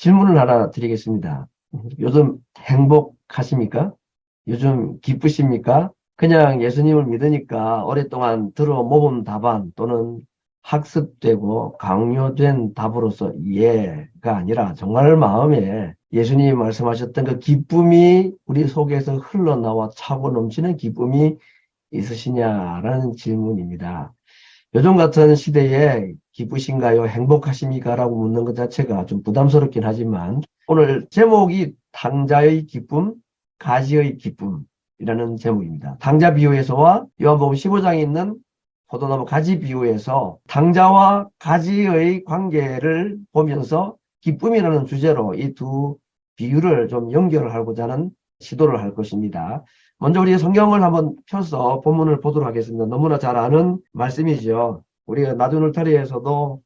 질문을 하나 드리겠습니다. 요즘 행복하십니까? 요즘 기쁘십니까? 그냥 예수님을 믿으니까 오랫동안 들어 모은 답안 또는 학습되고 강요된 답으로서 이해가 아니라 정말 마음에 예수님이 말씀하셨던 그 기쁨이 우리 속에서 흘러나와 차고 넘치는 기쁨이 있으시냐라는 질문입니다. 요즘 같은 시대에 기쁘신가요? 행복하십니까? 라고 묻는 것 자체가 좀 부담스럽긴 하지만 오늘 제목이 당자의 기쁨, 가지의 기쁨이라는 제목입니다. 당자 비유에서와 요한복음 15장에 있는 포도나무 가지 비유에서 당자와 가지의 관계를 보면서 기쁨이라는 주제로 이 두 비유를 좀 연결을 하고자 하는 시도를 할 것입니다. 먼저 우리 성경을 한번 펴서 본문을 보도록 하겠습니다. 너무나 잘 아는 말씀이죠. 우리가 나주놀타리에서도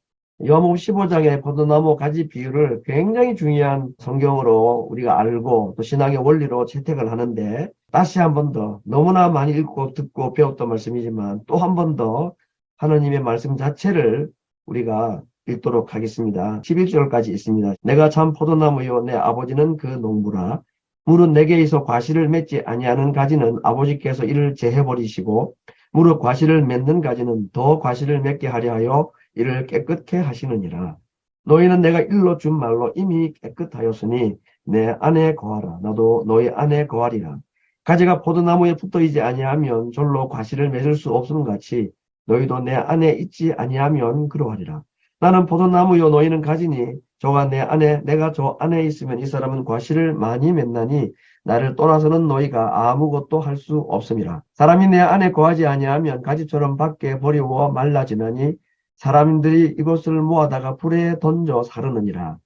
요한복음 15장의 포도나무 가지 비유를 굉장히 중요한 성경으로 우리가 알고 또 신앙의 원리로 채택을 하는데 다시 한 번 더 너무나 많이 읽고 듣고 배웠던 말씀이지만 또 한 번 더 하나님의 말씀 자체를 우리가 읽도록 하겠습니다. 11절까지 있습니다. 내가 참 포도나무요 내 아버지는 그 농부라. 무릇 내게 있어 과실을 맺지 아니하는 가지는 아버지께서 이를 제해버리시고 무릇 과실을 맺는 가지는 더 과실을 맺게 하려 하여 이를 깨끗게 하시느니라. 너희는 내가 일러 준 말로 이미 깨끗하였으니 내 안에 거하라. 나도 너희 안에 거하리라. 가지가 포도나무에 붙어있지 아니하면 절로 과실을 맺을 수 없음 같이 너희도 내 안에 있지 아니하면 그러하리라. 나는 포도나무요 너희는 가지니 저가 내 안에 내가 저 안에 있으면 이 사람은 과실을 많이 맺나니 나를 떠나서는 너희가 아무것도 할 수 없음이라. 사람이 내 안에 거하지 아니하면 가지처럼 밖에 버리워 말라지나니 사람들이 이것을 모아다가 불에 던져 사르느니라.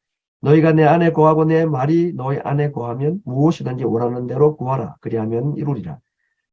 너희가 내 안에 거하고 내 말이 너희 안에 거하면 무엇이든지 원하는 대로 구하라. 그리하면 이루리라.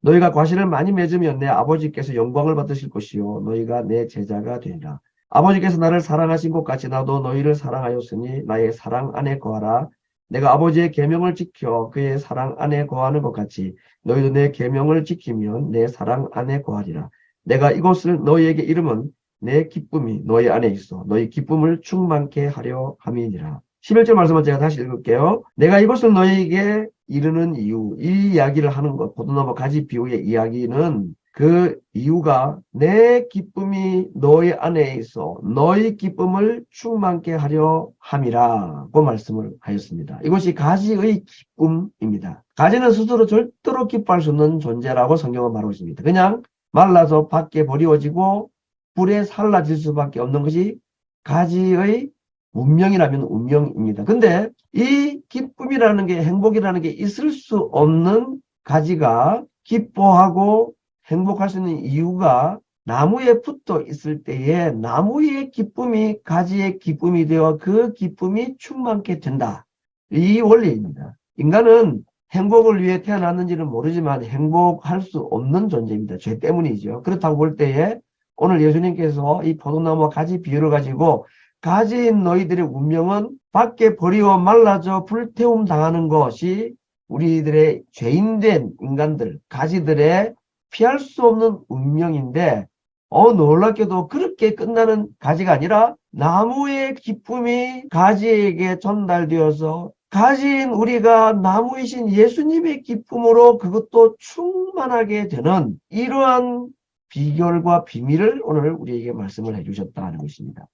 너희가 과실을 많이 맺으면 내 아버지께서 영광을 받으실 것이요 너희가 내 제자가 되리라. 아버지께서 나를 사랑하신 것 같이 나도 너희를 사랑하였으니 나의 사랑 안에 거하라. 내가 아버지의 계명을 지켜 그의 사랑 안에 거하는 것 같이 너희도 내 계명을 지키면 내 사랑 안에 거하리라. 내가 이것을 너희에게 이름은 내 기쁨이 너희 안에 있어 너희 기쁨을 충만케 하려 함이니라. 11절 말씀을 제가 다시 읽을게요. 내가 이것을 너희에게 이르는 이유, 이 이야기를 하는 것, 포도나무 가지 비유의 이야기는 그 이유가 내 기쁨이 너희 안에 있어 너희 기쁨을 충만케 하려 함이라고 말씀을 하였습니다. 이것이 가지의 기쁨입니다. 가지는 스스로 절대로 기뻐할 수 없는 존재라고 성경은 말하고 있습니다. 그냥 말라서 밖에 버리워지고 불에 살라질 수밖에 없는 것이 가지의 운명이라면 운명입니다. 근데 이 기쁨이라는 게 행복이라는 게 있을 수 없는 가지가 기뻐하고 행복할 수 있는 이유가 나무에 붙어 있을 때에 나무의 기쁨이 가지의 기쁨이 되어 그 기쁨이 충만케 된다. 이 원리입니다. 인간은 행복을 위해 태어났는지는 모르지만 행복할 수 없는 존재입니다. 죄 때문이죠. 그렇다고 볼 때에 오늘 예수님께서 이 포도나무와 가지 비유를 가지고 가지인 너희들의 운명은 밖에 버리워 말라져 불태움 당하는 것이 우리들의 죄인된 인간들, 가지들의 피할 수 없는 운명인데 놀랍게도 그렇게 끝나는 가지가 아니라 나무의 기쁨이 가지에게 전달되어서 가지인 우리가 나무이신 예수님의 기쁨으로 그것도 충만하게 되는 이러한 비결과 비밀을 오늘 우리에게 말씀을 해주셨다는 것입니다.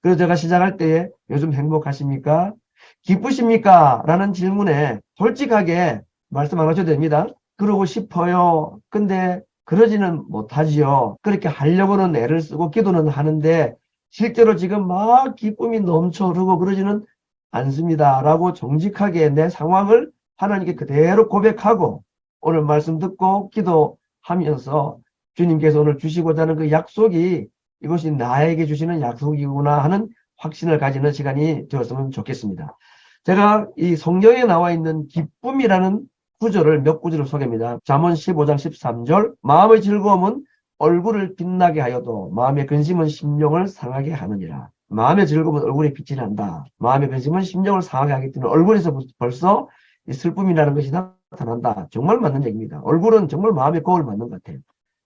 그래서 제가 시작할 때 요즘 행복하십니까? 기쁘십니까? 라는 질문에 솔직하게 말씀 안 하셔도 됩니다. 그러고 싶어요. 근데 그러지는 못하지요. 그렇게 하려고는 애를 쓰고 기도는 하는데 실제로 지금 막 기쁨이 넘쳐 흐르고 그러지는 않습니다. 라고 정직하게 내 상황을 하나님께 그대로 고백하고 오늘 말씀 듣고 기도하면서 주님께서 오늘 주시고자 하는 그 약속이 이것이 나에게 주시는 약속이구나 하는 확신을 가지는 시간이 되었으면 좋겠습니다. 제가 이 성경에 나와 있는 기쁨이라는 구절을 몇 구절을 소개합니다. 잠언 15장 13절 마음의 즐거움은 얼굴을 빛나게 하여도 마음의 근심은 심령을 상하게 하느니라. 마음의 즐거움은 얼굴에 빛이 난다. 마음의 근심은 심령을 상하게 하기 때문에 얼굴에서 벌써 이 슬픔이라는 것이 나타난다. 정말 맞는 얘기입니다. 얼굴은 정말 마음의 거울 맞는 것 같아요.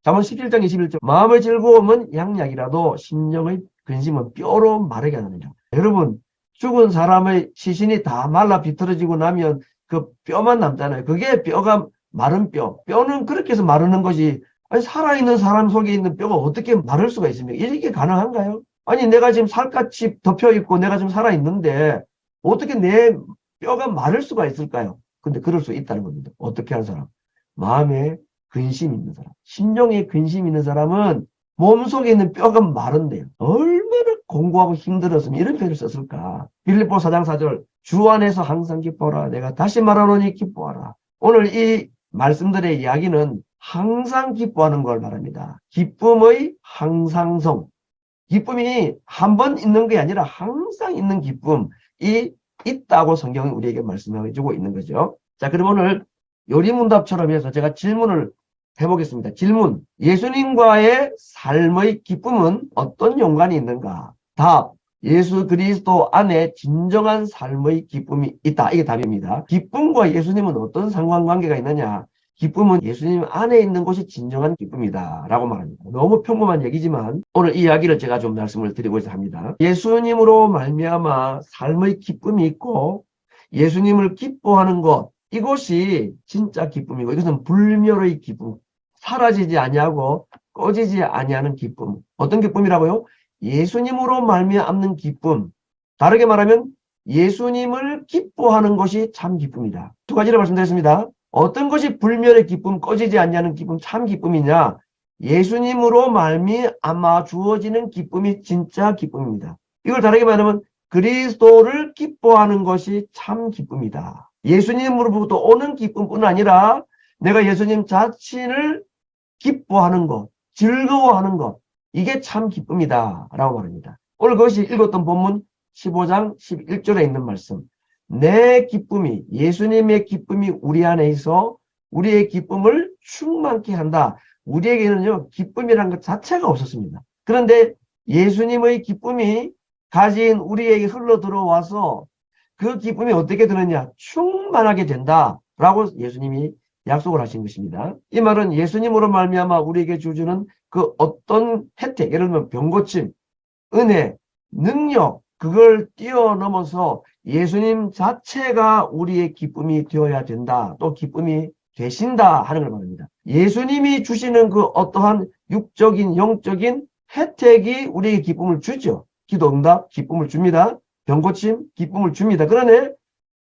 잠언 17장 21절 마음의 즐거움은 양약이라도 심령의 근심은 뼈로 마르게 하느니라. 여러분 죽은 사람의 시신이 다 말라 비틀어지고 나면 그 뼈만 남잖아요. 그게 뼈가 마른 뼈. 뼈는 그렇게 해서 마르는 것이, 아니, 살아있는 사람 속에 있는 뼈가 어떻게 마를 수가 있습니까? 이게 가능한가요? 아니, 내가 지금 살갗이 덮여 있고 내가 지금 살아있는데 어떻게 내 뼈가 마를 수가 있을까요? 근데 그럴 수 있다는 겁니다. 어떻게 하는 사람? 마음에 근심이 있는 사람. 심령에 근심이 있는 사람은 몸속에 있는 뼈가 마른데요. 얼마나 공부하고 힘들었으면 이런 표현을 썼을까? 빌립보 4장 4절, 주 안에서 항상 기뻐하라. 내가 다시 말하노니 기뻐하라. 오늘 이 말씀들의 이야기는 항상 기뻐하는 걸 말합니다. 기쁨의 항상성. 기쁨이 한 번 있는 게 아니라 항상 있는 기쁨이 있다고 성경이 우리에게 말씀해 주고 있는 거죠. 자, 그럼 오늘 요리문답처럼 해서 제가 질문을 해보겠습니다. 질문. 예수님과의 삶의 기쁨은 어떤 연관이 있는가? 답. 예수 그리스도 안에 진정한 삶의 기쁨이 있다. 이게 답입니다. 기쁨과 예수님은 어떤 상관관계가 있느냐? 기쁨은 예수님 안에 있는 것이 진정한 기쁨이다 라고 말합니다. 너무 평범한 얘기지만 오늘 이 이야기를 제가 좀 말씀을 드리고자 합니다. 예수님으로 말미암아 삶의 기쁨이 있고 예수님을 기뻐하는 것, 이것이 진짜 기쁨이고 이것은 불멸의 기쁨, 사라지지 아니하고 꺼지지 아니하는 기쁨. 어떤 기쁨이라고요? 예수님으로 말미암는 기쁨. 다르게 말하면 예수님을 기뻐하는 것이 참 기쁨이다. 두 가지를 말씀드렸습니다. 어떤 것이 불멸의 기쁨, 꺼지지 않냐는 기쁨, 참 기쁨이냐? 예수님으로 말미암아 주어지는 기쁨이 진짜 기쁨입니다. 이걸 다르게 말하면 그리스도를 기뻐하는 것이 참 기쁨이다. 예수님으로부터 오는 기쁨뿐 아니라 내가 예수님 자신을 기뻐하는 것, 즐거워하는 것, 이게 참 기쁨이다 라고 말합니다. 오늘 그것이 읽었던 본문 15장 11절에 있는 말씀. 내 기쁨이, 예수님의 기쁨이 우리 안에 있어 우리의 기쁨을 충만케 한다. 우리에게는요, 기쁨이라는 것 자체가 없었습니다. 그런데 예수님의 기쁨이 가진 우리에게 흘러 들어와서 그 기쁨이 어떻게 되느냐? 충만하게 된다라고 예수님이 약속을 하신 것입니다. 이 말은 예수님으로 말미암아 우리에게 주주는 그 어떤 혜택, 예를 들면 병고침, 은혜, 능력, 그걸 뛰어넘어서 예수님 자체가 우리의 기쁨이 되어야 된다. 또 기쁨이 되신다 하는 걸 말합니다. 예수님이 주시는 그 어떠한 육적인, 영적인 혜택이 우리에게 기쁨을 주죠. 기도 응답, 기쁨을 줍니다. 병고침, 기쁨을 줍니다. 그러네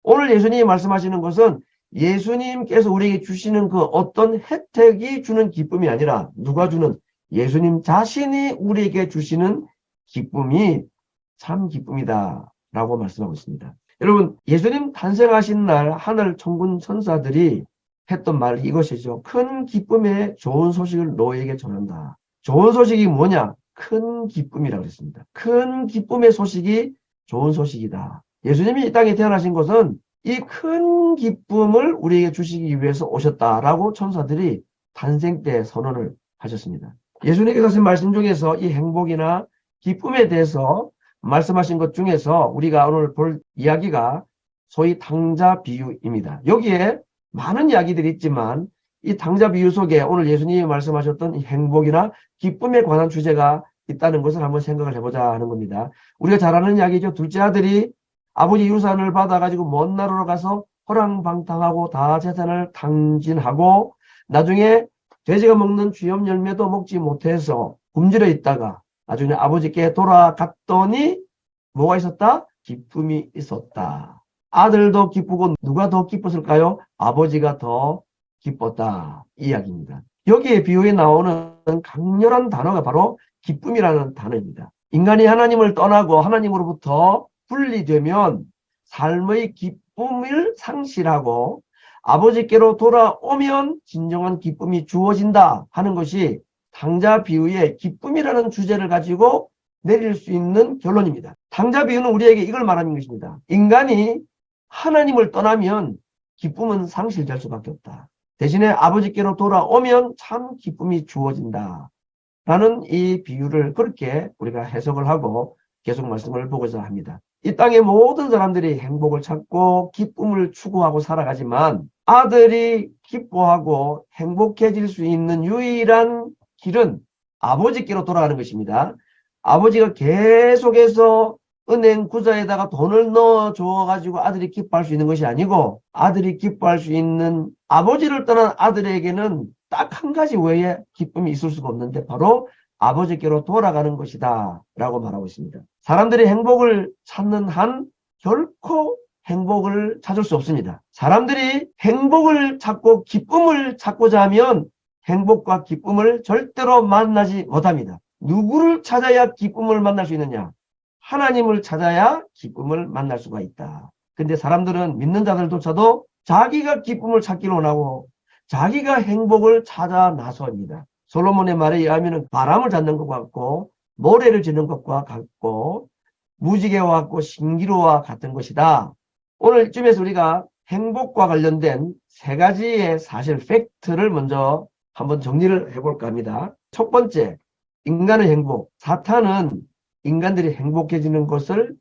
오늘 예수님이 말씀하시는 것은 예수님께서 우리에게 주시는 그 어떤 혜택이 주는 기쁨이 아니라 누가 주는 예수님 자신이 우리에게 주시는 기쁨이 참 기쁨이다 라고 말씀하고 있습니다. 여러분, 예수님 탄생하신 날 하늘 천군 천사들이 했던 말이 이것이죠. 큰 기쁨의 좋은 소식을 너에게 전한다. 좋은 소식이 뭐냐? 큰 기쁨이라고 했습니다. 큰 기쁨의 소식이 좋은 소식이다. 예수님이 이 땅에 태어나신 것은 이 큰 기쁨을 우리에게 주시기 위해서 오셨다라고 천사들이 탄생 때 선언을 하셨습니다. 예수님께서 하신 말씀 중에서 이 행복이나 기쁨에 대해서 말씀하신 것 중에서 우리가 오늘 볼 이야기가 소위 탕자 비유입니다. 여기에 많은 이야기들이 있지만 이 탕자 비유 속에 오늘 예수님이 말씀하셨던 이 행복이나 기쁨에 관한 주제가 있다는 것을 한번 생각을 해보자 하는 겁니다. 우리가 잘 아는 이야기죠. 둘째 아들이 아버지 유산을 받아가지고 먼 나라로 가서 호랑방탕하고 다 재산을 탕진하고 나중에 돼지가 먹는 쥐염 열매도 먹지 못해서 굶주려 있다가 나중에 아버지께 돌아갔더니 뭐가 있었다? 기쁨이 있었다. 아들도 기쁘고 누가 더 기뻤을까요? 아버지가 더 기뻤다. 이 이야기입니다. 여기에 비유에 나오는 강렬한 단어가 바로 기쁨이라는 단어입니다. 인간이 하나님을 떠나고 하나님으로부터 분리되면 삶의 기쁨을 상실하고 아버지께로 돌아오면 진정한 기쁨이 주어진다 하는 것이 탕자 비유의 기쁨이라는 주제를 가지고 내릴 수 있는 결론입니다. 탕자 비유는 우리에게 이걸 말하는 것입니다. 인간이 하나님을 떠나면 기쁨은 상실될 수밖에 없다. 대신에 아버지께로 돌아오면 참 기쁨이 주어진다. 라는 이 비유를 그렇게 우리가 해석을 하고 계속 말씀을 보고자 합니다. 이 땅의 모든 사람들이 행복을 찾고 기쁨을 추구하고 살아가지만 아들이 기뻐하고 행복해질 수 있는 유일한 길은 아버지께로 돌아가는 것입니다. 아버지가 계속해서 은행 구자에다가 돈을 넣어 줘가지고 아들이 기뻐할 수 있는 것이 아니고 아들이 기뻐할 수 있는 아버지를 떠난 아들에게는 딱 한 가지 외에 기쁨이 있을 수가 없는데 바로 아버지께로 돌아가는 것이다 라고 말하고 있습니다. 사람들이 행복을 찾는 한 결코 행복을 찾을 수 없습니다. 사람들이 행복을 찾고 기쁨을 찾고자 하면 행복과 기쁨을 절대로 만나지 못합니다. 누구를 찾아야 기쁨을 만날 수 있느냐? 하나님을 찾아야 기쁨을 만날 수가 있다. 근데 사람들은 믿는 자들조차도 자기가 기쁨을 찾기를 원하고 자기가 행복을 찾아 나섭니다. 솔로몬의 말에 의하면 바람을 잡는 것 같고 모래를 지는 것과 같고 무지개와 같고 신기루와 같은 것이다. 오늘 이쯤에서 우리가 행복과 관련된 세 가지의 사실 팩트를 먼저 한번 정리를 해볼까 합니다. 첫 번째, 인간의 행복. 사탄은 인간들이 행복해지는 것을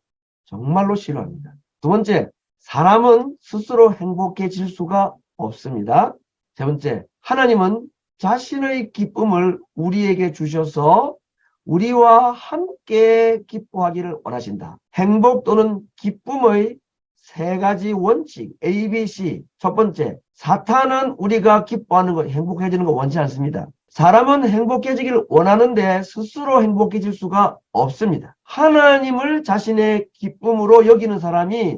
정말로 싫어합니다. 두 번째, 사람은 스스로 행복해질 수가 없습니다. 세 번째, 하나님은 자신의 기쁨을 우리에게 주셔서 우리와 함께 기뻐하기를 원하신다. 행복 또는 기쁨의 세 가지 원칙, ABC. 첫 번째, 사탄은 우리가 기뻐하는 것, 행복해지는 거 원치 않습니다. 사람은 행복해지기를 원하는데 스스로 행복해질 수가 없습니다. 하나님을 자신의 기쁨으로 여기는 사람이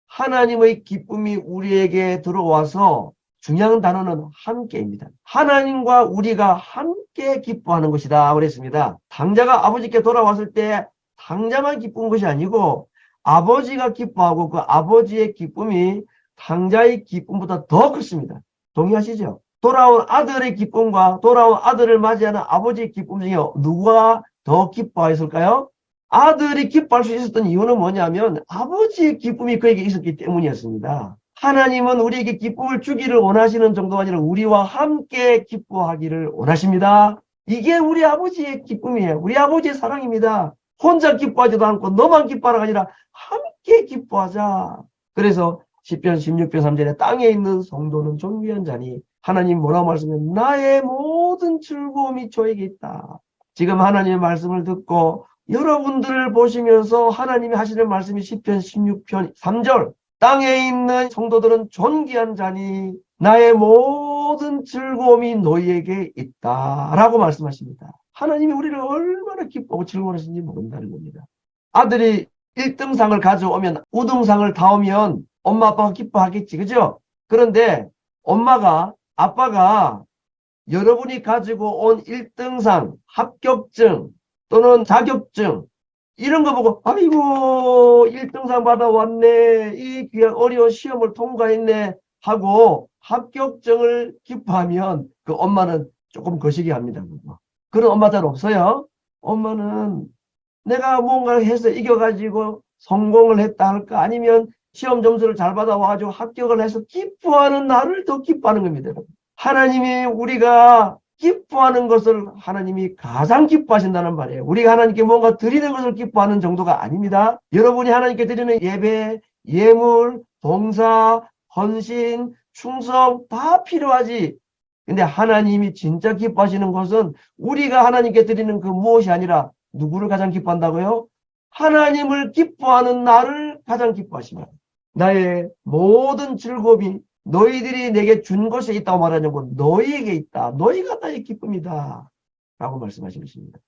하나님의 기쁨이 우리에게 들어와서 중요한 단어는 함께입니다. 하나님과 우리가 함께 기뻐하는 것이다 그랬습니다. 당자가 아버지께 돌아왔을 때 당자만 기쁜 것이 아니고 아버지가 기뻐하고 그 아버지의 기쁨이 당자의 기쁨보다 더 컸습니다. 동의하시죠? 돌아온 아들의 기쁨과 돌아온 아들을 맞이하는 아버지의 기쁨 중에 누가 더 기뻐했을까요? 아들이 기뻐할 수 있었던 이유는 뭐냐면 아버지의 기쁨이 그에게 있었기 때문이었습니다. 하나님은 우리에게 기쁨을 주기를 원하시는 정도가 아니라 우리와 함께 기뻐하기를 원하십니다. 이게 우리 아버지의 기쁨이에요. 우리 아버지의 사랑입니다. 혼자 기뻐하지도 않고 너만 기뻐하라가 아니라 함께 기뻐하자. 그래서 시편 16편 3절에 땅에 있는 성도는 존귀한 자니 하나님 뭐라고 말씀해? 나의 모든 즐거움이 저에게 있다. 지금 하나님의 말씀을 듣고 여러분들을 보시면서 하나님이 하시는 말씀이 시편 16편 3절 땅에 있는 성도들은 존귀한 자니 나의 모든 즐거움이 너희에게 있다 라고 말씀하십니다. 하나님이 우리를 얼마나 기뻐하고 즐거워하시는지 모른다는 겁니다. 아들이 1등상을 가져오면 우등상을 타오면 엄마 아빠가 기뻐하겠지, 그죠? 그런데 엄마가 아빠가 여러분이 가지고 온 1등상 합격증 또는 자격증 이런 거 보고 아이고 1등상 받아왔네, 이 귀한 어려운 시험을 통과했네 하고 합격증을 기뻐하면 그 엄마는 조금 거시기 합니다. 그런 엄마 잘 없어요. 엄마는 내가 뭔가를 해서 이겨가지고 성공을 했다 할까 아니면 시험 점수를 잘 받아와가지고 합격을 해서 기뻐하는 나를 더 기뻐하는 겁니다. 하나님이 우리가 기뻐하는 것을 하나님이 가장 기뻐하신다는 말이에요. 우리가 하나님께 뭔가 드리는 것을 기뻐하는 정도가 아닙니다. 여러분이 하나님께 드리는 예배, 예물, 봉사, 헌신, 충성 다 필요하지. 근데 하나님이 진짜 기뻐하시는 것은 우리가 하나님께 드리는 그 무엇이 아니라 누구를 가장 기뻐한다고요? 하나님을 기뻐하는 나를 가장 기뻐하십니다. 나의 모든 즐거움이 너희들이 내게 준 것에 있다고 말하냐고 너희에게 있다. 너희가 나의 기쁨이다. 라고 말씀하시는 것입니다.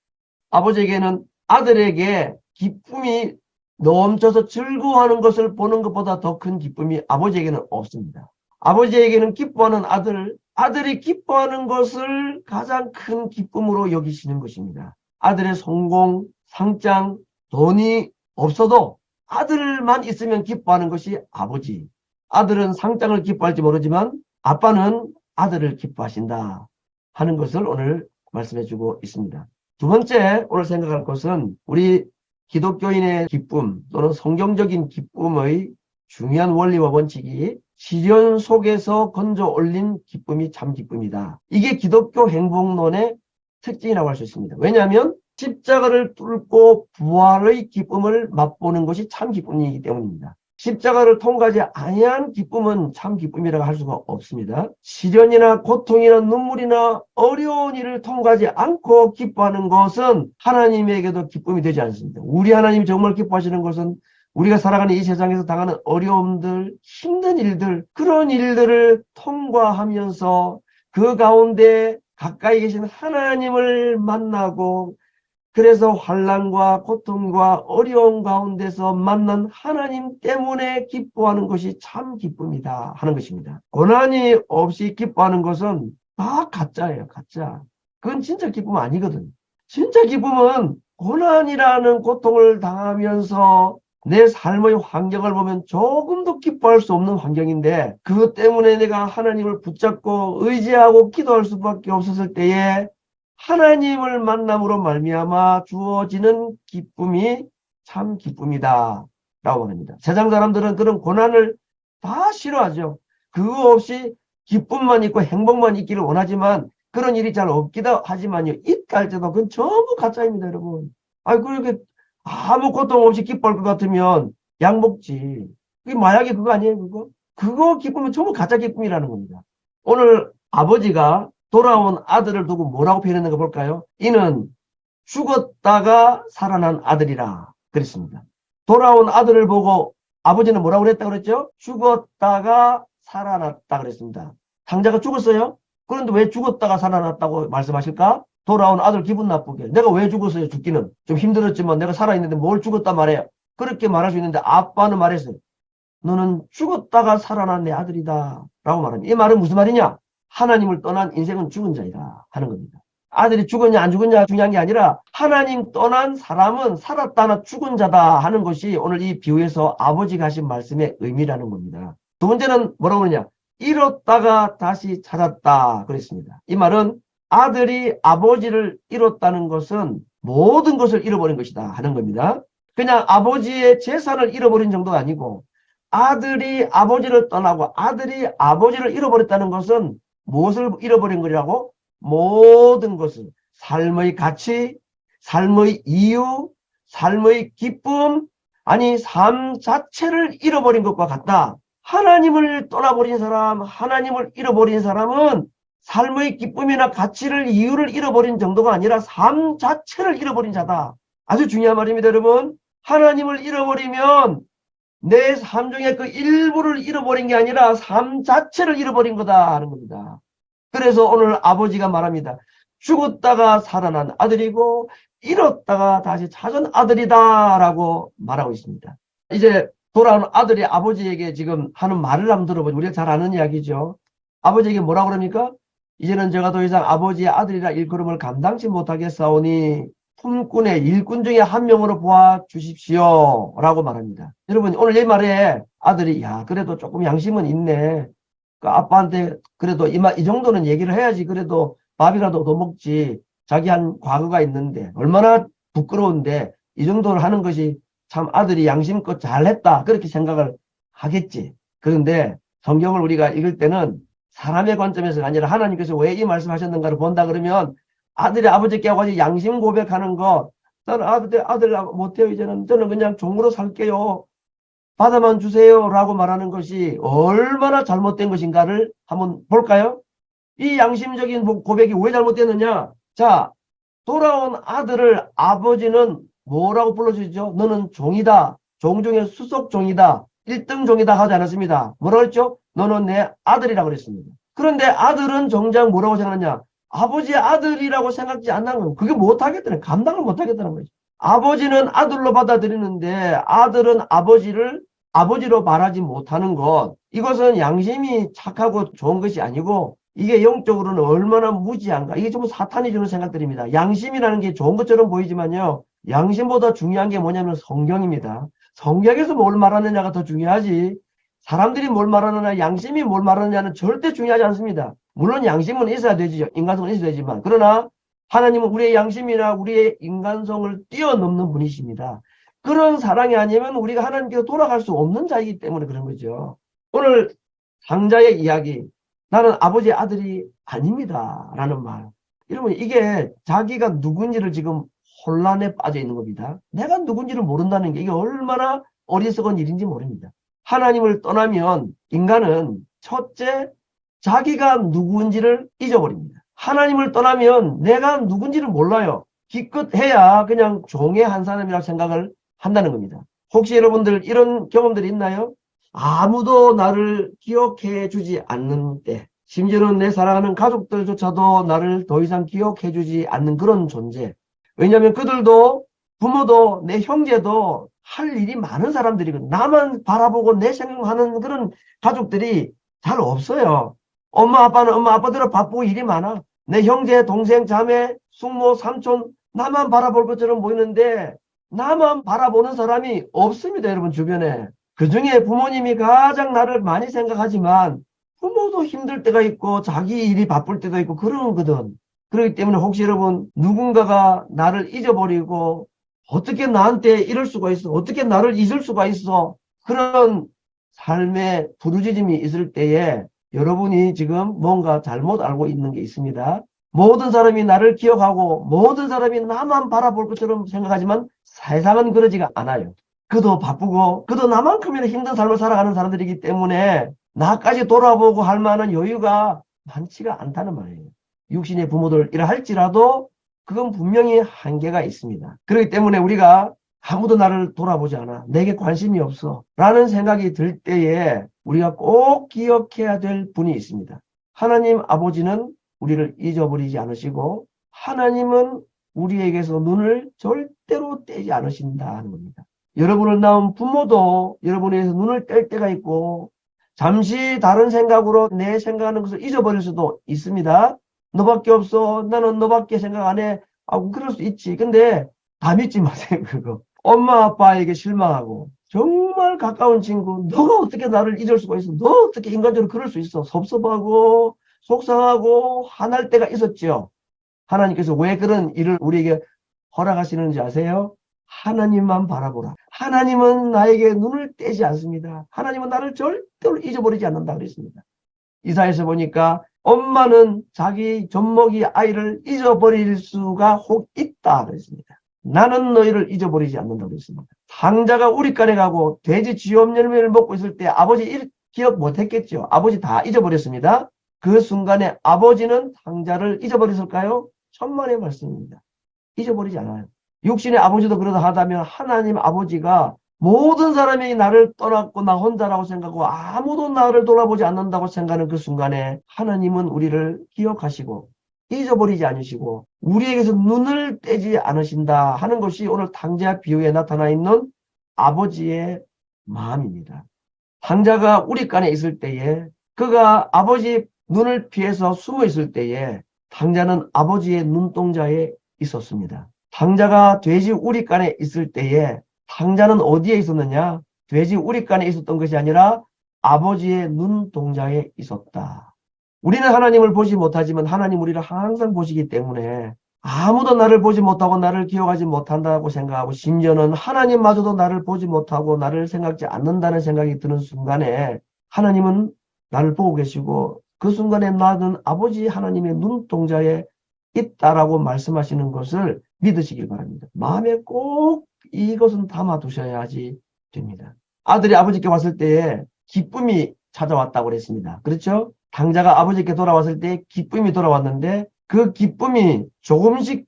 아버지에게는 아들에게 기쁨이 넘쳐서 즐거워하는 것을 보는 것보다 더 큰 기쁨이 아버지에게는 없습니다. 아버지에게는 기뻐하는 아들이 기뻐하는 것을 가장 큰 기쁨으로 여기시는 것입니다. 아들의 성공, 상장, 돈이 없어도 아들만 있으면 기뻐하는 것이 아버지. 아들은 상장을 기뻐할지 모르지만 아빠는 아들을 기뻐하신다 하는 것을 오늘 말씀해주고 있습니다. 두 번째 오늘 생각할 것은 우리 기독교인의 기쁨 또는 성경적인 기쁨의 중요한 원리와 원칙이 시련 속에서 건져 올린 기쁨이 참 기쁨이다. 이게 기독교 행복론의 특징이라고 할 수 있습니다. 왜냐하면 십자가를 뚫고 부활의 기쁨을 맛보는 것이 참 기쁨이기 때문입니다. 십자가를 통과하지 아니한 기쁨은 참 기쁨이라고 할 수가 없습니다. 시련이나 고통이나 눈물이나 어려운 일을 통과하지 않고 기뻐하는 것은 하나님에게도 기쁨이 되지 않습니다. 우리 하나님이 정말 기뻐하시는 것은 우리가 살아가는 이 세상에서 당하는 어려움들, 힘든 일들, 그런 일들을 통과하면서 그 가운데 가까이 계신 하나님을 만나고, 그래서 환난과 고통과 어려움 가운데서 만난 하나님 때문에 기뻐하는 것이 참 기쁨이다 하는 것입니다. 고난이 없이 기뻐하는 것은 다 가짜예요. 가짜. 그건 진짜 기쁨 아니거든. 진짜 기쁨은 고난이라는 고통을 당하면서 내 삶의 환경을 보면 조금도 기뻐할 수 없는 환경인데, 그것 때문에 내가 하나님을 붙잡고 의지하고 기도할 수밖에 없었을 때에 하나님을 만남으로 말미암아 주어지는 기쁨이 참 기쁨이다 라고 합니다. 세상 사람들은 그런 고난을 다 싫어하죠. 그거 없이 기쁨만 있고 행복만 있기를 원하지만 그런 일이 잘 없기도 하지만요, 있다 할때도 그건 전부 가짜입니다, 여러분. 그렇게 아무 고통 없이 기뻐할 것 같으면 약 먹지. 그게 마약이 그거 아니에요, 그거? 그거 기쁨은 전부 가짜 기쁨이라는 겁니다. 오늘 아버지가 돌아온 아들을 두고 뭐라고 표현했는가 볼까요? 이는 죽었다가 살아난 아들이라 그랬습니다. 돌아온 아들을 보고 아버지는 뭐라고 그랬다 그랬죠? 죽었다가 살아났다 그랬습니다. 당자가 죽었어요? 그런데 왜 죽었다가 살아났다고 말씀하실까? 돌아온 아들 기분 나쁘게. 내가 왜 죽었어요? 죽기는. 좀 힘들었지만 내가 살아있는데 뭘 죽었다 말해요. 그렇게 말할 수 있는데 아빠는 말했어요. 너는 죽었다가 살아난 내 아들이다 라고 말합니다. 이 말은 무슨 말이냐? 하나님을 떠난 인생은 죽은 자이다 하는 겁니다. 아들이 죽었냐 안 죽었냐 중요한 게 아니라 하나님 떠난 사람은 살았다나 죽은 자다 하는 것이 오늘 이 비유에서 아버지가 하신 말씀의 의미라는 겁니다. 두 번째는 뭐라고 그러냐? 잃었다가 다시 찾았다 그랬습니다. 이 말은 아들이 아버지를 잃었다는 것은 모든 것을 잃어버린 것이다 하는 겁니다. 그냥 아버지의 재산을 잃어버린 정도가 아니고, 아들이 아버지를 떠나고 아들이 아버지를 잃어버렸다는 것은 무엇을 잃어버린 거라고? 모든 것을. 삶의 가치, 삶의 이유, 삶의 기쁨, 아니 삶 자체를 잃어버린 것과 같다. 하나님을 떠나버린 사람, 하나님을 잃어버린 사람은 삶의 기쁨이나 가치를, 이유를 잃어버린 정도가 아니라 삶 자체를 잃어버린 자다. 아주 중요한 말입니다, 여러분. 하나님을 잃어버리면 내 삶 중에 그 일부를 잃어버린 게 아니라 삶 자체를 잃어버린 거다 하는 겁니다. 그래서 오늘 아버지가 말합니다. 죽었다가 살아난 아들이고 잃었다가 다시 찾은 아들이다 라고 말하고 있습니다. 이제 돌아온 아들이 아버지에게 지금 하는 말을 한번 들어보죠. 우리가 잘 아는 이야기죠. 아버지에게 뭐라고 그럽니까? 이제는 제가 더 이상 아버지의 아들이라 일컬음을 감당치 못하겠사오니 품꾼의 일꾼 중에 한 명으로 보아 주십시오 라고 말합니다. 여러분, 오늘 이 말에 아들이 그래도 조금 양심은 있네. 그 아빠한테 그래도 이 정도는 얘기를 해야지. 그래도 밥이라도 더 먹지. 자기 한 과거가 있는데 얼마나 부끄러운데 이 정도를 하는 것이 참 아들이 양심껏 잘했다 그렇게 생각을 하겠지. 그런데 성경을 우리가 읽을 때는 사람의 관점에서가 아니라 하나님께서 왜 이 말씀하셨는가를 본다 그러면, 아들이 아버지께 와서 양심 고백하는 거, 나는 아들 못해요. 이제는 저는 그냥 종으로 살게요. 받아만 주세요 라고 말하는 것이 얼마나 잘못된 것인가를 한번 볼까요? 이 양심적인 고백이 왜 잘못됐느냐? 자, 돌아온 아들을 아버지는 뭐라고 불러주죠? 너는 종이다. 종 중에 수속 종이다. 1등 종이다 하지 않았습니다. 뭐라고 했죠? 너는 내 아들이라고 그랬습니다. 그런데 아들은 정작 뭐라고 생각하냐? 아버지의 아들이라고 생각지 않는 건 그게 못하겠다는, 감당을 못하겠다는 거죠. 아버지는 아들로 받아들이는데 아들은 아버지를 아버지로 말하지 못하는 것, 이것은 양심이 착하고 좋은 것이 아니고 이게 영적으로는 얼마나 무지한가. 이게 전부 사탄이 주는 생각들입니다. 양심이라는 게 좋은 것처럼 보이지만요, 양심보다 중요한 게 뭐냐면 성경입니다. 성경에서 뭘 말하느냐가 더 중요하지, 사람들이 뭘 말하느냐, 양심이 뭘 말하느냐는 절대 중요하지 않습니다. 물론 양심은 있어야 되죠. 인간성은 있어야 되지만. 그러나 하나님은 우리의 양심이나 우리의 인간성을 뛰어넘는 분이십니다. 그런 사랑이 아니면 우리가 하나님께서 돌아갈 수 없는 자이기 때문에 그런 거죠. 오늘 상자의 이야기, 나는 아버지의 아들이 아닙니다 라는 말. 여러분, 이게 자기가 누군지를 지금 혼란에 빠져 있는 겁니다. 내가 누군지를 모른다는 게 이게 얼마나 어리석은 일인지 모릅니다. 하나님을 떠나면 인간은 첫째, 자기가 누구인지를 잊어버립니다. 하나님을 떠나면 내가 누군지를 몰라요. 기껏 해야 그냥 종의 한 사람이라고 생각을 한다는 겁니다. 혹시 여러분들 이런 경험들이 있나요? 아무도 나를 기억해 주지 않는 때, 심지어는 내 사랑하는 가족들조차도 나를 더 이상 기억해 주지 않는 그런 존재. 왜냐하면 그들도, 부모도, 내 형제도 할 일이 많은 사람들이거든. 나만 바라보고 내 생각하는 그런 가족들이 잘 없어요. 엄마 아빠는 엄마 아빠대로 바쁘고 일이 많아. 내 형제, 동생, 자매, 숙모, 삼촌 나만 바라볼 것처럼 보이는데 나만 바라보는 사람이 없습니다. 여러분 주변에. 그중에 부모님이 가장 나를 많이 생각하지만 부모도 힘들 때가 있고 자기 일이 바쁠 때도 있고 그러거든. 그렇기 때문에 혹시 여러분 누군가가 나를 잊어버리고 어떻게 나한테 이럴 수가 있어? 어떻게 나를 잊을 수가 있어? 그런 삶의 부르짖음이 있을 때에 여러분이 지금 뭔가 잘못 알고 있는 게 있습니다. 모든 사람이 나를 기억하고 모든 사람이 나만 바라볼 것처럼 생각하지만 세상은 그러지가 않아요. 그도 바쁘고 그도 나만큼이나 힘든 삶을 살아가는 사람들이기 때문에 나까지 돌아보고 할 만한 여유가 많지가 않다는 말이에요. 육신의 부모들 이라 할지라도 그건 분명히 한계가 있습니다. 그렇기 때문에 우리가 아무도 나를 돌아보지 않아. 내게 관심이 없어. 라는 생각이 들 때에 우리가 꼭 기억해야 될 분이 있습니다. 하나님 아버지는 우리를 잊어버리지 않으시고 하나님은 우리에게서 눈을 절대로 떼지 않으신다 하는 겁니다. 여러분을 낳은 부모도 여러분에게서 눈을 뗄 때가 있고 잠시 다른 생각으로 내 생각하는 것을 잊어버릴 수도 있습니다. 너밖에 없어. 나는 너밖에 생각 안 해. 그럴 수 있지. 근데 다 믿지 마세요, 그거. 엄마 아빠에게 실망하고 정말 가까운 친구, 너가 어떻게 나를 잊을 수가 있어? 너 어떻게 인간적으로 그럴 수 있어? 섭섭하고 속상하고 화날 때가 있었죠. 하나님께서 왜 그런 일을 우리에게 허락하시는지 아세요? 하나님만 바라보라. 하나님은 나에게 눈을 떼지 않습니다. 하나님은 나를 절대로 잊어버리지 않는다 그랬습니다. 이사야서 보니까 엄마는 자기 젖먹이 아이를 잊어버릴 수가 혹 있다 그랬습니다. 나는 너희를 잊어버리지 않는다고 그랬습니다. 상자가 우리간에 가고 돼지 쥐염 열매를 먹고 있을 때 아버지 기억 못했겠죠. 아버지 다 잊어버렸습니다. 그 순간에 아버지는 상자를 잊어버렸을까요? 천만의 말씀입니다. 잊어버리지 않아요. 육신의 아버지도 그러다 하다면 하나님 아버지가 모든 사람이 나를 떠났고 나 혼자라고 생각하고 아무도 나를 돌아보지 않는다고 생각하는 그 순간에 하나님은 우리를 기억하시고 잊어버리지 않으시고 우리에게서 눈을 떼지 않으신다 하는 것이 오늘 탕자 비유에 나타나 있는 아버지의 마음입니다. 탕자가 우리간에 있을 때에 그가 아버지 눈을 피해서 숨어 있을 때에 탕자는 아버지의 눈동자에 있었습니다. 탕자가 돼지 우리간에 있을 때에 탕자는 어디에 있었느냐? 돼지 우리간에 있었던 것이 아니라 아버지의 눈동자에 있었다. 우리는 하나님을 보지 못하지만 하나님 우리를 항상 보시기 때문에 아무도 나를 보지 못하고 나를 기억하지 못한다고 생각하고 심지어는 하나님마저도 나를 보지 못하고 나를 생각지 않는다는 생각이 드는 순간에 하나님은 나를 보고 계시고 그 순간에 나는 아버지 하나님의 눈동자에 있다라고 말씀하시는 것을 믿으시길 바랍니다. 마음에 꼭 이것은 담아두셔야지 됩니다. 아들이 아버지께 왔을 때에 기쁨이 찾아왔다고 그랬습니다. 그렇죠? 당자가 아버지께 돌아왔을 때 기쁨이 돌아왔는데 그 기쁨이 조금씩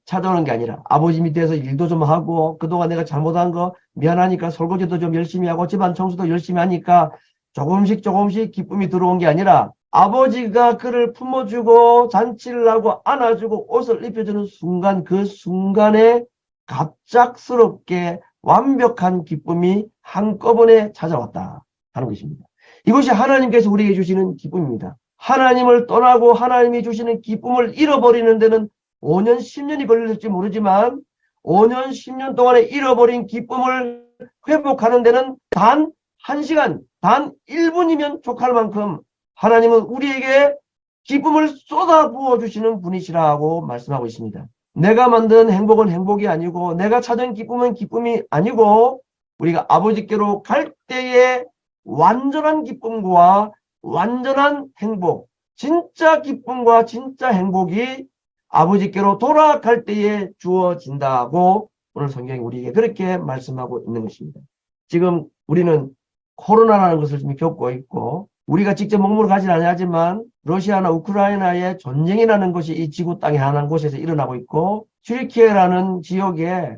찾아오는 게 아니라 아버지 밑에서 일도 좀 하고 그동안 내가 잘못한 거 미안하니까 설거지도 좀 열심히 하고 집안 청소도 열심히 하니까 조금씩 기쁨이 들어온 게 아니라 아버지가 그를 품어주고 잔치를 하고 안아주고 옷을 입혀주는 순간 그 순간에 갑작스럽게 완벽한 기쁨이 한꺼번에 찾아왔다 하는 것입니다. 이것이 하나님께서 우리에게 주시는 기쁨입니다. 하나님을 떠나고 하나님이 주시는 기쁨을 잃어버리는 데는 5년, 10년이 걸릴지 모르지만 5년, 10년 동안에 잃어버린 기쁨을 회복하는 데는 단 1시간, 단 1분이면 족할 만큼 하나님은 우리에게 기쁨을 쏟아 부어주시는 분이시라고 말씀하고 있습니다. 내가 만든 행복은 행복이 아니고 내가 찾은 기쁨은 기쁨이 아니고 우리가 아버지께로 갈 때에 완전한 기쁨과 완전한 행복, 진짜 기쁨과 진짜 행복이 아버지께로 돌아갈 때에 주어진다고 오늘 성경이 우리에게 그렇게 말씀하고 있는 것입니다. 지금 우리는 코로나라는 것을 지금 겪고 있고, 우리가 직접 먹물을 가진 않아야지만 러시아나 우크라이나의 전쟁이라는 것이 이 지구 땅의 한 곳에서 일어나고 있고, 튀르키예라는 지역에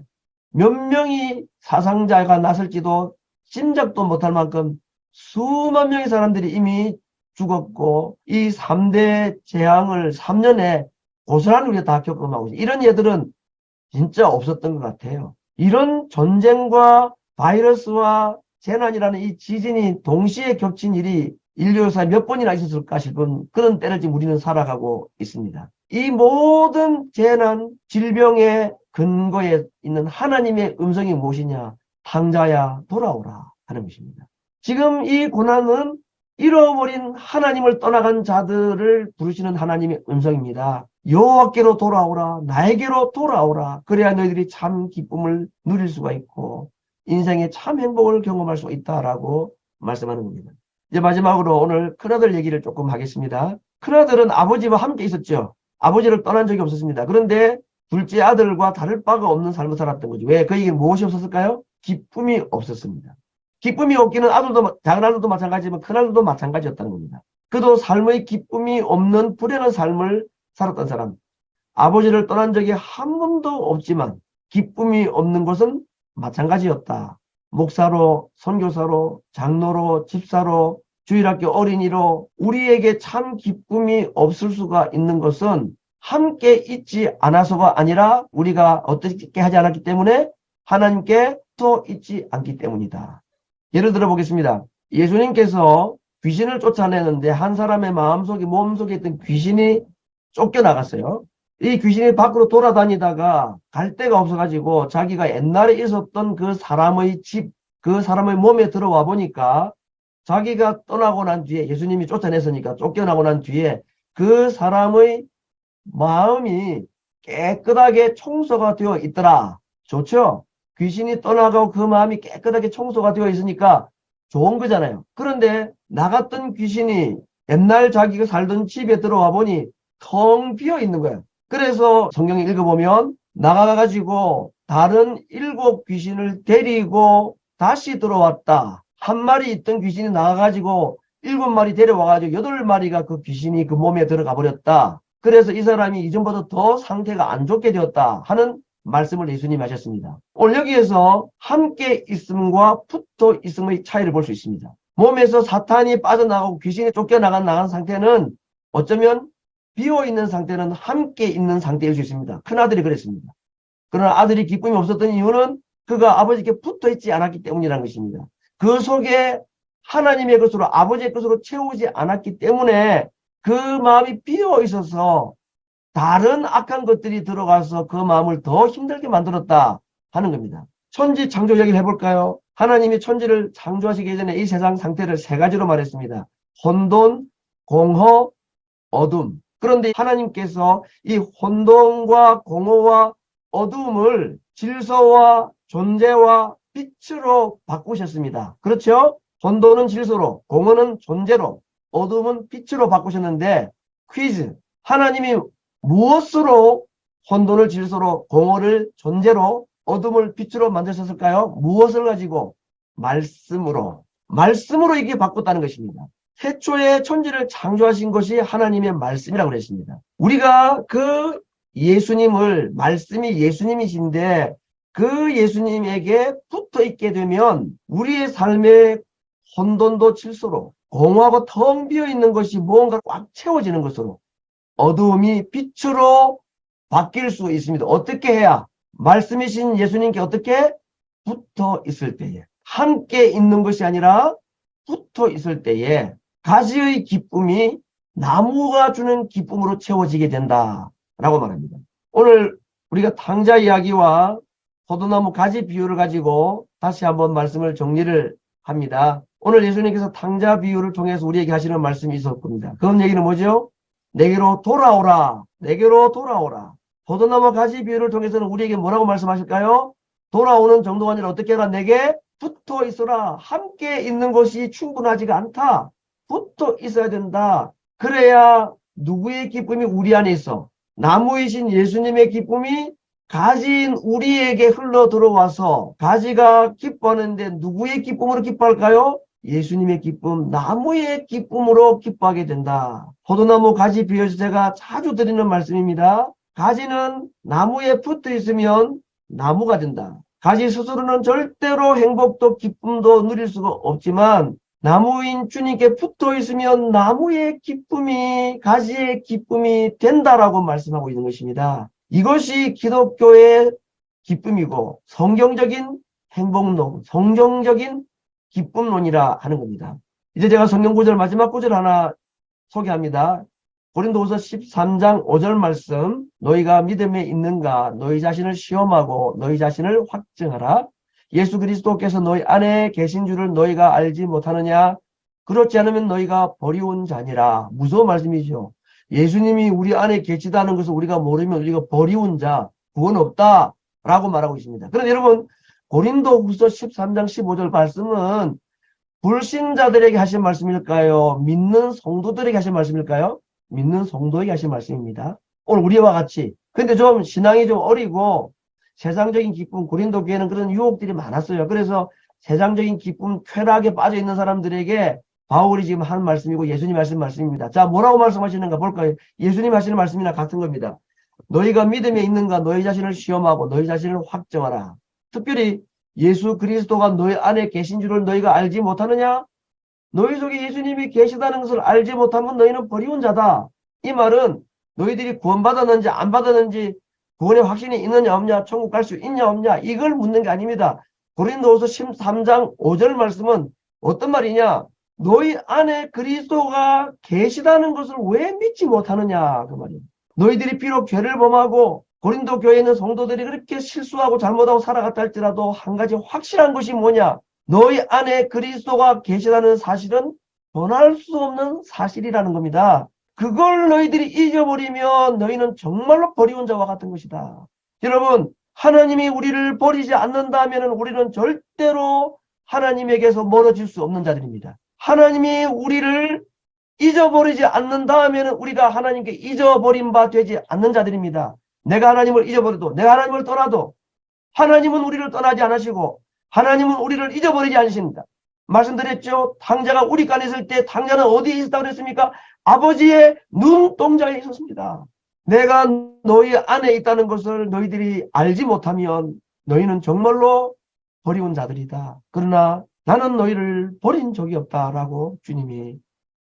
몇 명이 사상자가 났을지도 짐작도 못할 만큼 수만 명의 사람들이 이미 죽었고, 이 3대 재앙을 3년에 고스란히 우리가 다 겪어가고 있어요. 이런 예들은 진짜 없었던 것 같아요. 이런 전쟁과 바이러스와 재난이라는 이 지진이 동시에 겹친 일이 인류 역사에 몇 번이나 있었을까 싶은 그런 때를 지금 우리는 살아가고 있습니다. 이 모든 재난, 질병의 근거에 있는 하나님의 음성이 무엇이냐? 탕자야 돌아오라 하는 것입니다. 지금 이 고난은 잃어버린 하나님을 떠나간 자들을 부르시는 하나님의 음성입니다. 여호와께로 돌아오라, 나에게로 돌아오라. 그래야 너희들이 참 기쁨을 누릴 수가 있고 인생의 참 행복을 경험할 수 있다라고 말씀하는 겁니다. 이제 마지막으로 오늘 큰아들 얘기를 조금 하겠습니다. 큰아들은 아버지와 함께 있었죠. 아버지를 떠난 적이 없었습니다. 그런데 둘째 아들과 다를 바가 없는 삶을 살았던 거죠. 왜? 그에게 무엇이 없었을까요? 기쁨이 없었습니다. 기쁨이 없기는 작은 아들도 마찬가지지만 큰 아들도 마찬가지였다는 겁니다. 그도 삶의 기쁨이 없는 불행한 삶을 살았던 사람. 아버지를 떠난 적이 한 번도 없지만 기쁨이 없는 것은 마찬가지였다. 목사로, 선교사로, 장로로, 집사로, 주일학교 어린이로 우리에게 참 기쁨이 없을 수가 있는 것은 함께 있지 않아서가 아니라 우리가 어떻게 하지 않았기 때문에 하나님께 또 있지 않기 때문이다. 예를 들어 보겠습니다. 예수님께서 귀신을 쫓아내는데 한 사람의 마음속에 몸속에 있던 귀신이 쫓겨나갔어요. 이 귀신이 밖으로 돌아다니다가 갈 데가 없어가지고 자기가 옛날에 있었던 그 사람의 집, 그 사람의 몸에 들어와 보니까 자기가 떠나고 난 뒤에 예수님이 쫓아냈으니까 쫓겨나고 난 뒤에 그 사람의 마음이 깨끗하게 청소가 되어 있더라. 좋죠? 귀신이 떠나가고 그 마음이 깨끗하게 청소가 되어 있으니까 좋은 거잖아요. 그런데 나갔던 귀신이 옛날 자기가 살던 집에 들어와 보니 텅 비어 있는 거예요. 그래서 성경에 읽어보면 나가가지고 다른 7 귀신을 데리고 다시 들어왔다. 한 마리 있던 귀신이 나가가지고 7마리 데려와가지고 8마리가 그 귀신이 그 몸에 들어가 버렸다. 그래서 이 사람이 이전보다 더 상태가 안 좋게 되었다 하는 말씀을 예수님이 하셨습니다. 오늘 여기에서 함께 있음과 붙어 있음의 차이를 볼 수 있습니다. 몸에서 사탄이 빠져나가고 귀신이 쫓겨나간 상태는 어쩌면 비어있는 상태는 함께 있는 상태일 수 있습니다. 큰아들이 그랬습니다. 그러나 아들이 기쁨이 없었던 이유는 그가 아버지께 붙어 있지 않았기 때문이라는 것입니다. 그 속에 하나님의 것으로 아버지의 것으로 채우지 않았기 때문에 그 마음이 비어 있어서 다른 악한 것들이 들어가서 그 마음을 더 힘들게 만들었다 하는 겁니다. 천지 창조 얘기를 해볼까요? 하나님이 천지를 창조하시기 전에 이 세상 상태를 3가지로 말했습니다. 혼돈, 공허, 어둠. 그런데 하나님께서 이 혼돈과 공허와 어둠을 질서와 존재와 빛으로 바꾸셨습니다. 그렇죠? 혼돈은 질서로, 공허는 존재로, 어둠은 빛으로 바꾸셨는데 퀴즈. 하나님이 무엇으로 혼돈을 질서로, 공허를 존재로, 어둠을 빛으로 만드셨을까요? 무엇을 가지고? 말씀으로. 말씀으로 이게 바꿨다는 것입니다. 태초에 천지를 창조하신 것이 하나님의 말씀이라고 그랬습니다. 우리가 그 예수님을, 말씀이 예수님이신데 그 예수님에게 붙어 있게 되면 우리의 삶의 혼돈도 질서로, 공허하고 텅 비어 있는 것이 무언가 꽉 채워지는 것으로, 어두움이 빛으로 바뀔 수 있습니다. 어떻게 해야? 말씀이신 예수님께 어떻게? 붙어 있을 때에. 함께 있는 것이 아니라 붙어 있을 때에 가지의 기쁨이 나무가 주는 기쁨으로 채워지게 된다라고 말합니다. 오늘 우리가 탕자 이야기와 포도나무 가지 비유를 가지고 다시 한번 말씀을 정리를 합니다. 오늘 예수님께서 탕자 비유를 통해서 우리에게 하시는 말씀이 있을 겁니다. 그런 얘기는 뭐죠? 내게로 돌아오라. 내게로 돌아오라. 포도나무 가지 비유를 통해서는 우리에게 뭐라고 말씀하실까요? 돌아오는 정도가 아니라 어떻게 해라? 내게 붙어 있어라. 함께 있는 것이 충분하지가 않다. 붙어 있어야 된다. 그래야 누구의 기쁨이 우리 안에 있어? 나무이신 예수님의 기쁨이 가지인 우리에게 흘러 들어와서 가지가 기뻐하는데 누구의 기쁨으로 기뻐할까요? 예수님의 기쁨, 나무의 기쁨으로 기뻐하게 된다. 포도나무 가지 비유해서 제가 자주 드리는 말씀입니다. 가지는 나무에 붙어 있으면 나무가 된다. 가지 스스로는 절대로 행복도 기쁨도 누릴 수가 없지만 나무인 주님께 붙어 있으면 나무의 기쁨이 가지의 기쁨이 된다라고 말씀하고 있는 것입니다. 이것이 기독교의 기쁨이고 성경적인 행복론, 성경적인 기쁨론이라 하는 겁니다. 이제 제가 성경 구절 마지막 구절 하나 소개합니다. 고린도후서 13장 5절 말씀, 너희가 믿음에 있는가 너희 자신을 시험하고 너희 자신을 확증하라. 예수 그리스도께서 너희 안에 계신 줄을 너희가 알지 못하느냐? 그렇지 않으면 너희가 버리운 자니라. 무서운 말씀이죠. 예수님이 우리 안에 계시다는 것을 우리가 모르면 우리가 버리운 자, 구원 없다 라고 말하고 있습니다. 그런데 여러분, 고린도후서 13장 15절 말씀은 불신자들에게 하신 말씀일까요? 믿는 성도들에게 하신 말씀일까요? 믿는 성도에게 하신 말씀입니다. 오늘 우리와 같이. 근데 좀 신앙이 좀 어리고 세상적인 기쁨, 고린도 교회는 그런 유혹들이 많았어요. 그래서 세상적인 기쁨, 쾌락에 빠져 있는 사람들에게 바울이 지금 하는 말씀이고 예수님 하시는 말씀입니다. 자, 뭐라고 말씀하시는가 볼까요? 예수님 하시는 말씀이나 같은 겁니다. 너희가 믿음에 있는가 너희 자신을 시험하고 너희 자신을 확정하라. 특별히 예수 그리스도가 너희 안에 계신 줄을 너희가 알지 못하느냐? 너희 속에 예수님이 계시다는 것을 알지 못하면 너희는 버리운 자다. 이 말은 너희들이 구원받았는지 안 받았는지 구원의 확신이 있느냐 없냐, 천국 갈 수 있냐 없냐 이걸 묻는 게 아닙니다. 고린도후서 13장 5절 말씀은 어떤 말이냐? 너희 안에 그리스도가 계시다는 것을 왜 믿지 못하느냐 그 말이에요. 너희들이 비록 죄를 범하고 고린도 교회에 있는 성도들이 그렇게 실수하고 잘못하고 살아갔다 할지라도 한 가지 확실한 것이 뭐냐? 너희 안에 그리스도가 계시다는 사실은 변할 수 없는 사실이라는 겁니다. 그걸 너희들이 잊어버리면 너희는 정말로 버리운 자와 같은 것이다. 여러분, 하나님이 우리를 버리지 않는다면 우리는 절대로 하나님에게서 멀어질 수 없는 자들입니다. 하나님이 우리를 잊어버리지 않는다면 우리가 하나님께 잊어버린 바 되지 않는 자들입니다. 내가 하나님을 잊어버려도, 내가 하나님을 떠나도 하나님은 우리를 떠나지 않으시고 하나님은 우리를 잊어버리지 않으십니다. 말씀드렸죠. 탕자가 우리 안에 있을 때 탕자는 어디에 있었다고 그랬습니까? 아버지의 눈동자에 있었습니다. 내가 너희 안에 있다는 것을 너희들이 알지 못하면 너희는 정말로 버리운 자들이다. 그러나 나는 너희를 버린 적이 없다라고 주님이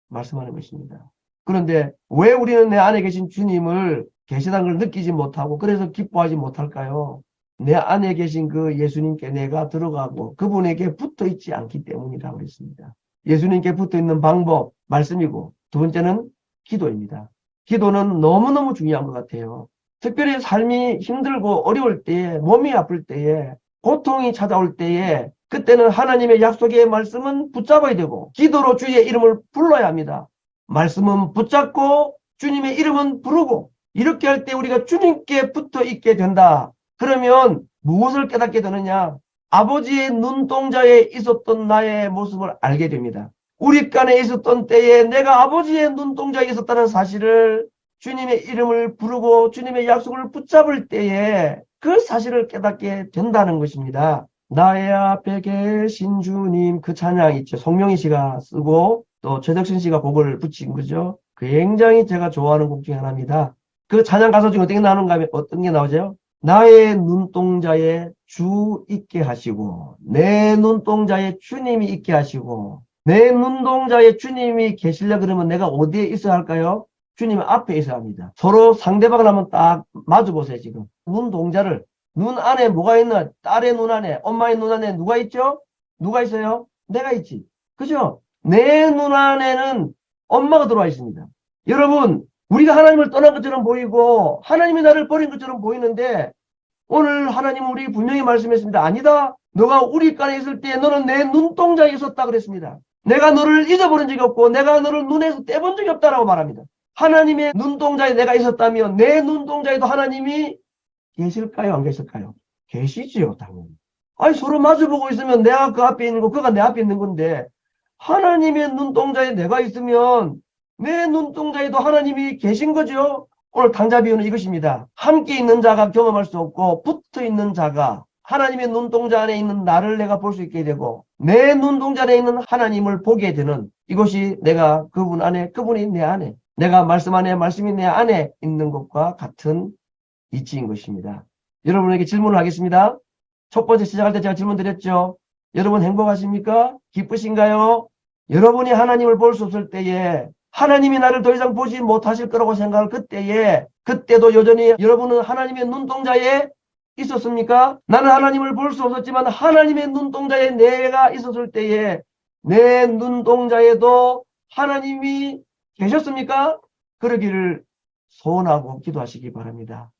말씀하는 것입니다. 그런데 왜 우리는 내 안에 계신 주님을 계시다는 걸 느끼지 못하고 그래서 기뻐하지 못할까요? 내 안에 계신 그 예수님께 내가 들어가고 그분에게 붙어 있지 않기 때문이라고 그랬습니다. 예수님께 붙어 있는 방법, 말씀이고 두 번째는 기도입니다. 기도는 너무너무 중요한 것 같아요. 특별히 삶이 힘들고 어려울 때에, 몸이 아플 때에, 고통이 찾아올 때에 그때는 하나님의 약속의 말씀은 붙잡아야 되고 기도로 주의 이름을 불러야 합니다. 말씀은 붙잡고 주님의 이름은 부르고 이렇게 할 때 우리가 주님께 붙어 있게 된다. 그러면 무엇을 깨닫게 되느냐? 아버지의 눈동자에 있었던 나의 모습을 알게 됩니다. 우리 간에 있었던 때에 내가 아버지의 눈동자에 있었다는 사실을 주님의 이름을 부르고 주님의 약속을 붙잡을 때에 그 사실을 깨닫게 된다는 것입니다. 나의 앞에 계신 주님 그 찬양 있죠. 송명희 씨가 쓰고 또 최덕신 씨가 곡을 붙인 거죠. 굉장히 제가 좋아하는 곡 중에 하나입니다. 그 찬양 가사 중에 어떤 게 나오는가 하면 어떤 게 나오죠? 나의 눈동자에 주 있게 하시고 내 눈동자에 주님이 있게 하시고 내 눈동자에 주님이 계시려 그러면 내가 어디에 있어야 할까요? 주님 앞에 있어야 합니다. 서로 상대방을 한번 딱 마주 보세요. 지금 눈동자를 눈 안에 뭐가 있나? 딸의 눈 안에, 엄마의 눈 안에 누가 있죠? 누가 있어요? 내가 있지. 그죠? 내 눈 안에는 엄마가 들어와 있습니다. 여러분, 우리가 하나님을 떠난 것처럼 보이고 하나님이 나를 버린 것처럼 보이는데 오늘 하나님은 우리 분명히 말씀했습니다. 아니다. 너가 우리 간에 있을 때 너는 내 눈동자에 있었다 그랬습니다. 내가 너를 잊어버린 적이 없고 내가 너를 눈에서 떼본 적이 없다라고 말합니다. 하나님의 눈동자에 내가 있었다면 내 눈동자에도 하나님이 계실까요? 안 계실까요? 계시지요, 당연히. 아니, 서로 마주보고 있으면 내가 그 앞에 있는 거, 그가 내 앞에 있는 건데, 하나님의 눈동자에 내가 있으면 내 눈동자에도 하나님이 계신 거죠? 오늘 당자 비유는 이것입니다. 함께 있는 자가 경험할 수 없고, 붙어 있는 자가 하나님의 눈동자 안에 있는 나를 내가 볼 수 있게 되고 내 눈동자 안에 있는 하나님을 보게 되는 이것이 내가 그분 안에, 그분이 내 안에, 내가 말씀 안에, 말씀이 내 안에 있는 것과 같은 이치인 것입니다. 여러분에게 질문을 하겠습니다. 첫 번째 시작할 때 제가 질문 드렸죠. 여러분 행복하십니까? 기쁘신가요? 여러분이 하나님을 볼 수 없을 때에 하나님이 나를 더 이상 보지 못하실 거라고 생각할 그때에 그때도 여전히 여러분은 하나님의 눈동자에 있었습니까? 나는 하나님을 볼 수 없었지만 하나님의 눈동자에 내가 있었을 때에 내 눈동자에도 하나님이 계셨습니까? 그러기를 소원하고 기도하시기 바랍니다.